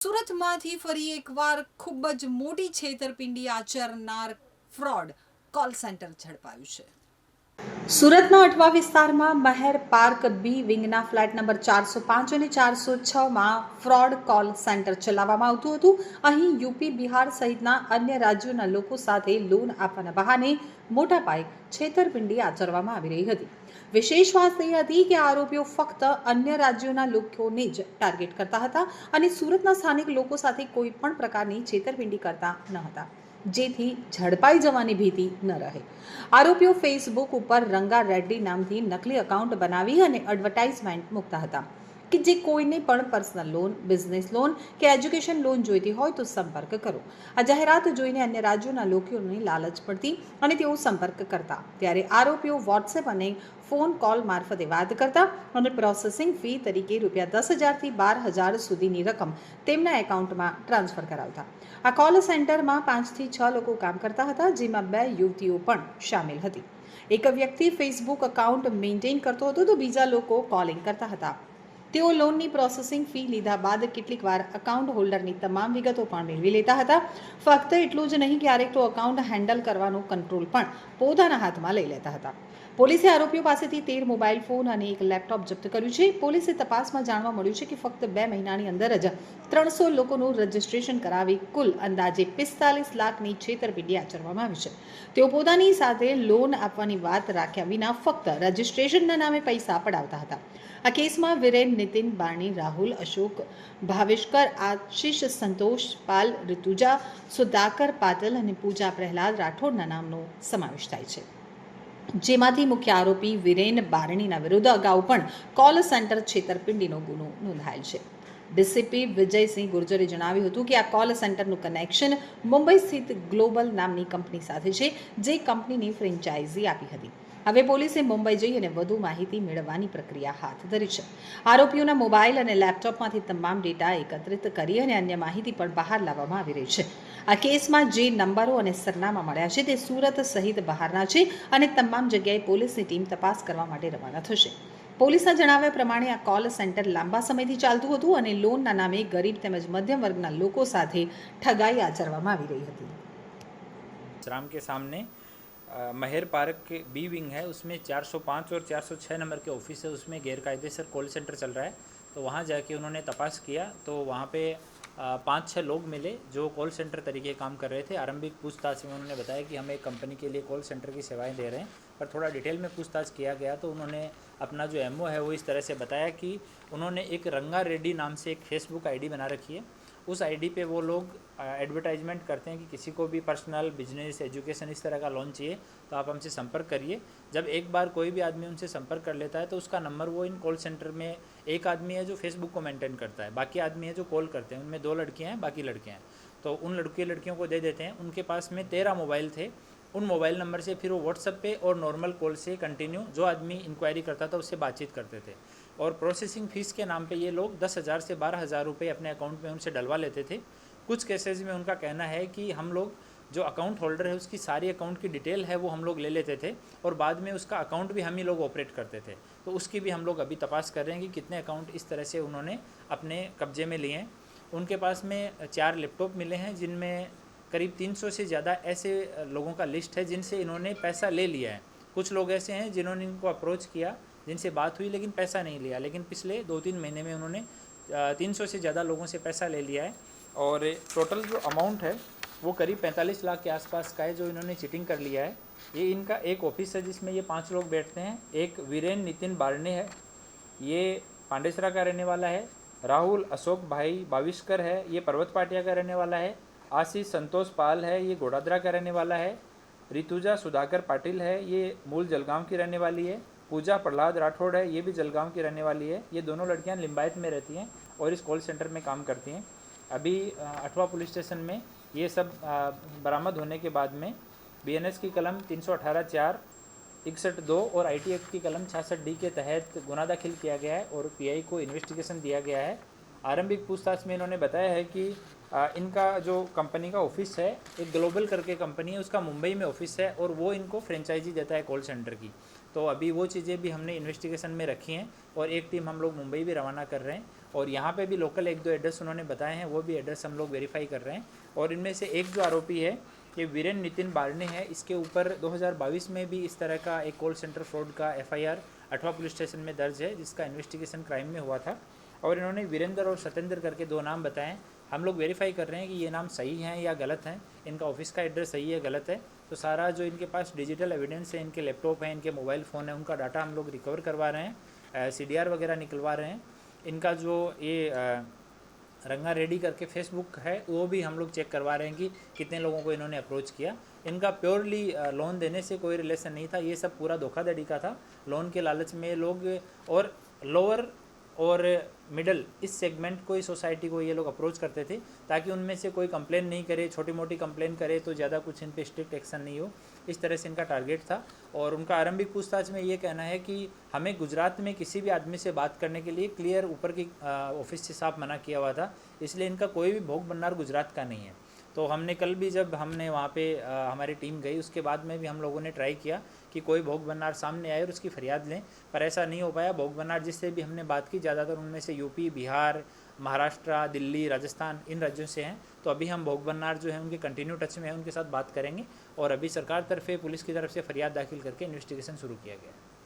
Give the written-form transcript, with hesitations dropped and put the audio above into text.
સુરતમાંથી ફરી એકવાર ખૂબ જ મોટી છેતરપિંડી આચરનાર ફ્રોડ કોલ સેન્ટર ઝડપાયું છે. સુરતના અઠવા વિસ્તારમાં મહેર પાર્ક બી વિંગના ફ્લેટ નંબર 405 અને 406માં ફ્રોડ કોલ સેન્ટર ચલાવવામાં આવતું હતું. અહીં યુપી, બિહાર સહિતના અન્ય રાજ્યોના લોકો સાથે લોન આપવાના બહાને મોટા પાયે છેતરપિંડી આચરવામાં આવી રહી હતી. વિશેષ વાત એ હતી કે આરોપીઓ ફક્ત અન્ય રાજ્યોના લોકોને જ ટાર્ગેટ કરતા હતા અને સુરતના સ્થાનિક લોકો સાથે કોઈ પણ પ્રકારની છેતરપિંડી કરતા ન હતા, જેથી ઝડપાઈ જવાની ભીતિ ન રહે. આરોપીઓ ફેસબુક ઉપર રંગા રેડ્ડી નામથી નકલી એકાઉન્ટ બનાવી અને એડવર્ટાઇઝમેન્ટ મૂકતા હતા કે જે કોઈને પણ પર્સનલ લોન, બિઝનેસ લોન કે એજ્યુકેશન લોન જોઈતી હોય તો સંપર્ક કરો. આ જાહેરાત જોઈને અન્ય રાજ્યોના લોકોને લાલચ પડતી અને તેઓ સંપર્ક કરતા. ત્યારે આરોપીઓ વોટ્સએપ અને ફોન કોલ મારફતે વાત કરતા અને પ્રોસેસિંગ ફી તરીકે ₹10,000થી ₹12,000 સુધીની રકમ તેમના એકાઉન્ટમાં ટ્રાન્સફર કરાવતા. આ કોલ સેન્ટરમાં 5થી 6 લોકો કામ કરતા હતા, જેમાં 2 યુવતીઓ પણ સામેલ હતી. એક વ્યક્તિ ફેસબુક એકાઉન્ટ મેન્ટેન કરતો હતો તો બીજા લોકો કોલિંગ કરતા હતા. તેઓ લોનની પ્રોસેસિંગ ફી લીધા બાદ કેટલીક વાર એકાઉન્ટ હોલ્ડરની તમામ વિગતો પણ મેળવી લેતા હતા. ફક્ત એટલું જ નહીં, ક્યારેક તો એકાઉન્ટ હેન્ડલ કરવાનો કંટ્રોલ પણ પોતાના હાથમાં લઈ લેતા હતા. પોલીસે આરોપીઓ પાસેથી 13 મોબાઈલ ફોન અને એક લેપટોપ જપ્ત કર્યું છે. પોલીસે તપાસમાં જાણવા મળ્યું છે કે ફક્ત 2 મહિનાની અંદર જ 300 લોકોનું રજીસ્ટ્રેશન કરાવી કુલ અંદાજે 45 લાખની છેતરપિંડી આચરવામાં આવી છે. તેઓ પોતાની સાથે લોન આપવાની વાત રાખ્યા વિના ફક્ત રજીસ્ટ્રેશનના નામે પૈસા પડાવતા હતા. આ કેસમાં વિરેન, નિતિન, બાણી, રાહુલ, અશોક, ભાવેશકર, આશિષ, સંતોષ પાલ, ઋતુજા, સુધાકર પાટલ અને પૂજા પ્રહલાદ રાઠોડના નામનો સમાવેશ થાય છે. જેમાંથી મુખ્ય આરોપી વિરેન બારણીના વિરુદ્ધ અગાઉ પણ કોલ સેન્ટર છેતરપિંડીનો ગુનો નોંધાયેલ છે. ડીસીપી વિજયસિંહ ગુર્જરે જણાવ્યું હતું કે આ કોલ સેન્ટરનું કનેક્શન મુંબઈ સ્થિત ગ્લોબલ નામની કંપની સાથે છે, જે કંપનીની ફ્રેન્ચાઇઝી આપી હતી. હવે પોલીસે મુંબઈ જઈ અને વધુ માહિતી મેળવવાની પ્રક્રિયા હાથ ધરી છે. આરોપીઓના મોબાઈલ અને લેપટોપમાંથી તમામ ડેટા એકત્રિત કરી અને અન્ય માહિતી પણ બહાર લાવવામાં આવી રહી છે. આ કેસમાં જે નંબરો અને સરનામા મળ્યા છે તે સુરત સહિત બહારના છે અને તમામ જગ્યાએ પોલીસની ટીમ તપાસ કરવા માટે રવાના થશે. પોલીસના જણાવ્યા પ્રમાણે આ કોલ સેન્ટર લાંબા સમયથી ચાલતું હતું અને લોનના નામે ગરીબ તેમજ મધ્યમ વર્ગના લોકો સાથે ઠગાઈ આચરવામાં આવી રહી હતી. श्राम के सामने महेर पार्क के बी विंग है, उसमें 405 और 406 नंबर के ऑफिस है, उसमें गैरकायदेसर कॉल सेंटर चल रहा है. तो वहाँ जाके उन्होंने तपास किया तो वहाँ पे 5-6 लोग मिले जो कॉल सेंटर तरीके काम कर रहे थे. आरंभिक पूछताछ में उन्होंने बताया कि हम एक कंपनी के लिए कॉल सेंटर की सेवाएं दे रहे हैं, पर थोड़ा डिटेल में पूछताछ किया गया तो उन्होंने अपना जो एमओ है वो इस तरह से बताया कि उन्होंने एक रंगा रेड्डी नाम से एक फेसबुक आईडी बना रखी है. उस आईडी पे वो लोग एडवर्टाइजमेंट करते हैं कि किसी को भी पर्सनल, बिजनेस, एजुकेशन इस तरह का लोन चाहिए तो आप हमसे संपर्क करिए. जब एक बार कोई भी आदमी उनसे संपर्क कर लेता है तो उसका नंबर वो इन कॉल सेंटर में, एक आदमी है जो फेसबुक को मेंटेन करता है, बाकी आदमी है जो कॉल करते हैं, उनमें 2 लड़कियां हैं, बाकी लड़के हैं. तो उन लड़कियों को दे देते हैं. उनके पास में 13 मोबाइल थे. उन मोबाइल नंबर से फिर वो व्हाट्सएप पे और नॉर्मल कॉल से कंटिन्यू जो आदमी इंक्वायरी करता था उससे बातचीत करते थे. और प्रोसेसिंग फ़ीस के नाम पे ये लोग 10,000 से 12,000 रुपये अपने अकाउंट में उनसे डलवा लेते थे. कुछ केसेस में उनका कहना है कि हम लोग जो अकाउंट होल्डर है उसकी सारी अकाउंट की डिटेल है वो हम लोग ले लेते थे और बाद में उसका अकाउंट भी हम ही लोग ऑपरेट करते थे. तो उसकी भी हम लोग अभी तपास कर रहे हैं कि कितने अकाउंट इस तरह से उन्होंने अपने कब्जे में लिए हैं. उनके पास में 4 लैपटॉप मिले हैं जिनमें करीब 300 से ज़्यादा ऐसे लोगों का लिस्ट है जिनसे इन्होंने पैसा ले लिया है. कुछ लोग ऐसे हैं जिन्होंने इनको अप्रोच किया, जिनसे बात हुई लेकिन पैसा नहीं लिया, लेकिन पिछले 2-3 महीने में उन्होंने 300 से ज़्यादा लोगों से पैसा ले लिया है. और टोटल जो अमाउंट है वो करीब 45 लाख के आसपास का है जो इन्होंने चीटिंग कर लिया है. ये इनका एक ऑफिस है जिसमें ये 5 लोग बैठते हैं. एक वीरेन नितिन बारणे है, ये पांडेसरा का रहने वाला है. राहुल अशोक भाई बाविस्कर है, ये पर्वत पाटिया का रहने वाला है. आशीष संतोष पाल है, ये गोडादरा का रहने वाला है. ऋतुजा सुधाकर पाटिल है, ये मूल जलगांव की रहने वाली है. पूजा प्रहलाद राठौड़ है, ये भी जलगांव की रहने वाली है. ये दोनों लड़कियां लिंबायत में रहती हैं और इस कॉल सेंटर में काम करती हैं. अभी अठवा पुलिस स्टेशन में ये सब बरामद होने के बाद में बीएनएस की कलम 318(4), 61(2) और आईटी एक्ट की कलम 66D के तहत गुना दाखिल किया गया है और पीआई को इन्वेस्टिगेशन दिया गया है. आरंभिक पूछताछ में इन्होंने बताया है कि इनका जो कंपनी का ऑफिस है, एक ग्लोबल करके कंपनी है, उसका मुंबई में ऑफिस है और वो इनको फ्रेंचाइजी देता है कॉल सेंटर की. तो अभी वो चीज़ें भी हमने इन्वेस्टिगेशन में रखी हैं और एक टीम हम लोग मुंबई भी रवाना कर रहे हैं और यहाँ पे भी लोकल 1-2 एड्रेस उन्होंने बताए हैं, वो भी एड्रेस हम लोग वेरीफाई कर रहे हैं। और इनमें से एक जो आरोपी है ये वीरेन नितिन बारने है, इसके ऊपर 2022 में भी इस तरह का एक कॉल सेंटर फ्रॉड का FIR अठवा पुलिस स्टेशन में दर्ज है, जिसका इन्वेस्टिगेशन क्राइम में हुआ था। और इन्होंने वीरेंद्र और सत्येंद्र करके 2 नाम बताए। हम लोग वेरीफाई कर रहे हैं कि ये नाम सही हैं या गलत हैं, इनका ऑफिस का एड्रेस सही है गलत है। तो सारा जो इनके पास डिजिटल एविडेंस है, इनके लैपटॉप हैं, इनके मोबाइल फ़ोन है, उनका डाटा हम लोग रिकवर करवा रहे हैं, CDR वगैरह निकलवा रहे हैं। इनका जो ये रंगा रेडी करके फेसबुक है वो भी हम लोग चेक करवा रहे हैं कि कितने लोगों को इन्होंने अप्रोच किया। इनका प्योरली लोन देने से कोई रिलेशन नहीं था, ये सब पूरा धोखाधड़ी का था। लोन के लालच में लोग और लोअर और मिडल इस सेगमेंट को, इस सोसाइटी को ये लोग अप्रोच करते थे ताकि उनमें से कोई कंप्लेन नहीं करे, छोटी मोटी कंप्लेन करे तो ज़्यादा कुछ इन पे स्ट्रिक्ट एक्शन नहीं हो, इस तरह से इनका टारगेट था। और उनका आरंभिक पूछताछ में ये कहना है कि हमें गुजरात में किसी भी आदमी से बात करने के लिए क्लियर ऊपर की ऑफिस से साफ मना किया हुआ था, इसलिए इनका कोई भी भोग भंडार गुजरात का नहीं है। तो हमने कल भी जब हमने वहाँ पे हमारी टीम गई उसके बाद में भी हम लोगों ने ट्राई किया कि कोई भोग भंडार सामने आए और उसकी फरियाद लें, पर ऐसा नहीं हो पाया। भोग भंडार जिससे भी हमने बात की ज़्यादातर उनमें से यूपी, बिहार, महाराष्ट्र, दिल्ली, राजस्थान इन राज्यों से हैं। तो अभी हम भोग भंडार जो है उनके कंटिन्यू टच में है, उनके साथ बात करेंगे और अभी सरकार तरफे पुलिस की तरफ से फरियाद दाखिल करके इन्वेस्टिगेशन शुरू किया गया है।